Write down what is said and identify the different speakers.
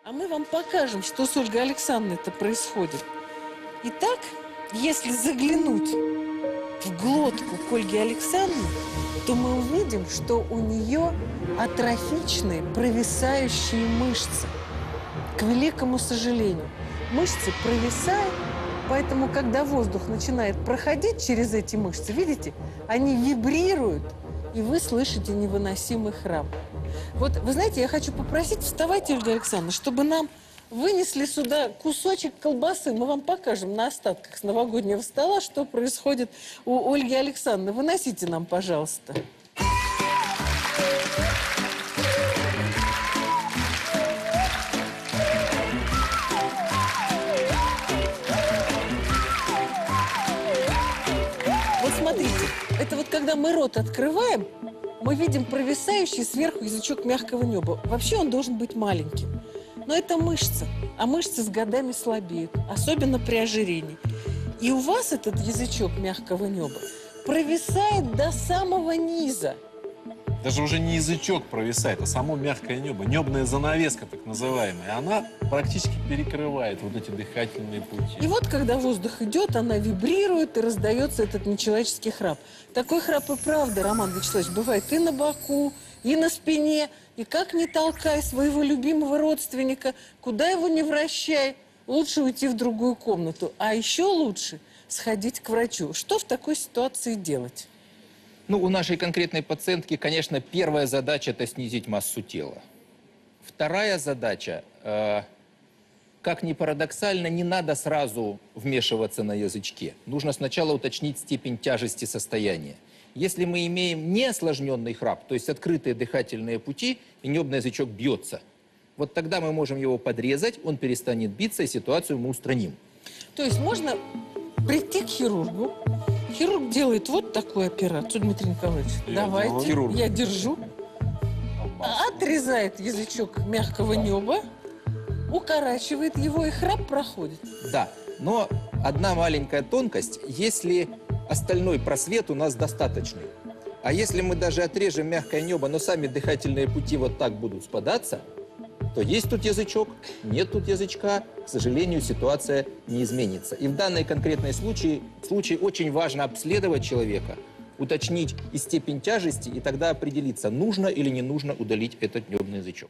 Speaker 1: А мы вам покажем, что с Ольгой Александровной-то происходит. Итак, если заглянуть в глотку к Ольге Александровне, то мы увидим, что у нее атрофичные провисающие мышцы. К великому сожалению, мышцы провисают, поэтому, когда воздух начинает проходить через эти мышцы, видите, они вибрируют, и вы слышите невыносимый храп. Вот, вы знаете, я хочу попросить, вставайте, Ольга Александровна, чтобы нам вынесли сюда кусочек колбасы. Мы вам покажем на остатках с новогоднего стола, что происходит у Ольги Александровны. Выносите нам, пожалуйста. Вот смотрите, это вот когда мы рот открываем, мы видим провисающий сверху язычок мягкого неба. Вообще он должен быть маленьким. Но это мышца, а мышцы с годами слабеют, особенно при ожирении. И у вас этот язычок мягкого неба провисает до самого низа.
Speaker 2: Даже уже не язычок провисает, а само мягкое небо, небная занавеска так называемая, она практически перекрывает вот эти дыхательные пути.
Speaker 1: И вот когда воздух идет, она вибрирует и раздается этот нечеловеческий храп. Такой храп и правда, Роман Вячеславович, бывает и на боку, и на спине. И как ни толкай своего любимого родственника, куда его не вращай, лучше уйти в другую комнату. А еще лучше сходить к врачу. Что в такой ситуации делать?
Speaker 3: Ну, у нашей конкретной пациентки, конечно, первая задача – это снизить массу тела. Вторая задача, как ни парадоксально, не надо сразу вмешиваться на язычке. Нужно сначала уточнить степень тяжести состояния. Если мы имеем неосложненный храп, то есть открытые дыхательные пути, и небный язычок бьется, вот тогда мы можем его подрезать, он перестанет биться, и ситуацию мы устраним.
Speaker 1: То есть можно прийти к хирургу. Хирург делает вот такую операцию, Дмитрий Николаевич. Давайте, я держу. Отрезает язычок мягкого неба, укорачивает его, и храп проходит.
Speaker 3: Да, но одна маленькая тонкость, если остальной просвет у нас достаточный. А если мы даже отрежем мягкое небо, но сами дыхательные пути вот так будут спадаться, то есть тут язычок, нет тут язычка, к сожалению, ситуация не изменится. И в данной конкретной случае очень важно обследовать человека, уточнить и степень тяжести, и тогда определиться, нужно или не нужно удалить этот небный язычок.